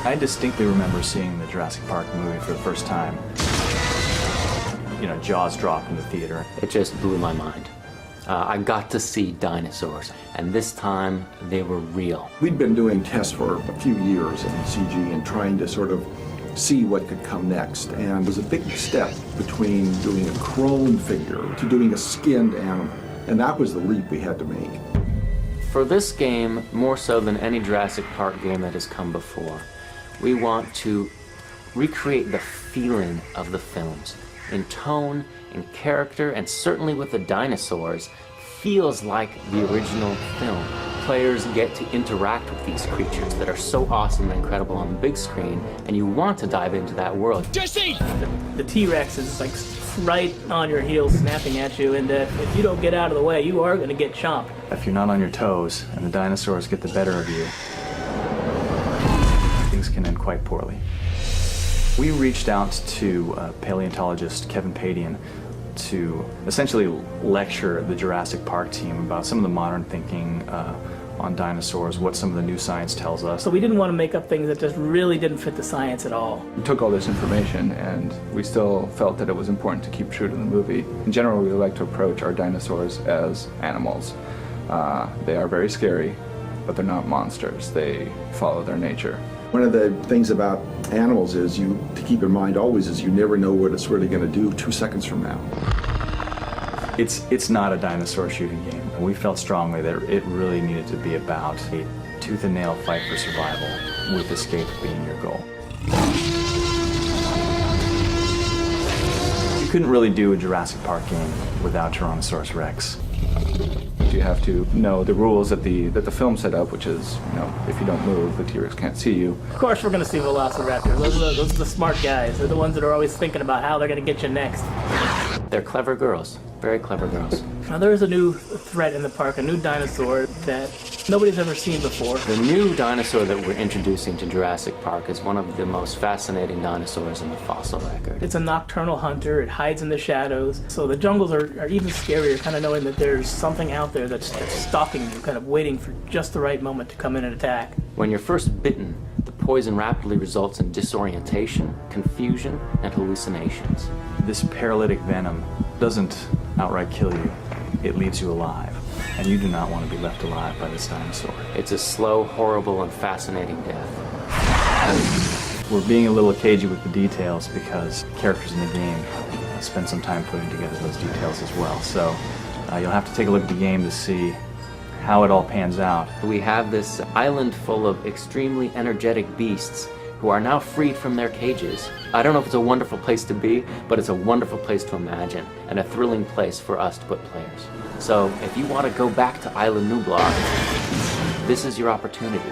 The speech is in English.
I distinctly remember seeing the Jurassic Park movie for the first time. You know, jaws drop in the theater. It just blew my mind. I got to see dinosaurs, and this time they were real. We'd been doing tests for a few years in CG and trying to sort of see what could come next. And there's a big step between doing a chrome figure to doing a skinned animal. And that was the leap we had to make. For this game, more so than any Jurassic Park game that has come before, we want to recreate the feeling of the films in tone, in character, and certainly with the dinosaurs, feels like the original film. Players get to interact with these creatures that are so awesome and incredible on the big screen, and you want to dive into that world. Jesse! The T-Rex is like right on your heels snapping at you, and if you don't get out of the way, you are going to get chomped. If you're not on your toes and the dinosaurs get the better of you, things can end quite poorly. We reached out to paleontologist Kevin Padian to essentially lecture the Jurassic Park team about some of the modern thinking on dinosaurs, what some of the new science tells us. So we didn't want to make up things that just really didn't fit the science at all. We took all this information and we still felt that it was important to keep true to the movie. In general, we like to approach our dinosaurs as animals. They are very scary, but they're not monsters. They follow their nature. One of the things about animals is to keep in mind always is you never know what it's really going to do 2 seconds from now. It's not a dinosaur shooting game. We felt strongly that it really needed to be about a tooth and nail fight for survival, with escape being your goal. You couldn't really do a Jurassic Park game without Tyrannosaurus Rex. You have to know the rules that the film set up, which is, you know, if you don't move, the T-Rex can't see you. Of course we're going to see velociraptors. Those are the smart guys. They're the ones that are always thinking about how they're going to get you next. They're clever girls, very clever girls. Now there is a new threat in the park, a new dinosaur that nobody's ever seen before. The new dinosaur that we're introducing to Jurassic Park is one of the most fascinating dinosaurs in the fossil record. It's a nocturnal hunter. It hides in the shadows. So the jungles are even scarier, kind of knowing that there's something out there that's stalking you, kind of waiting for just the right moment to come in and attack. When you're first bitten, the poison rapidly results in disorientation, confusion, and hallucinations. This paralytic venom doesn't outright kill you, it leaves you alive. And you do not want to be left alive by this dinosaur. It's a slow, horrible, and fascinating death. We're being a little cagey with the details because characters in the game spend some time putting together those details as well. So you'll have to take a look at the game to see how it all pans out. We have this island full of extremely energetic beasts who are now freed from their cages. I don't know if it's a wonderful place to be, but it's a wonderful place to imagine, and a thrilling place for us to put players. So if you want to go back to Isla Nublar, this is your opportunity.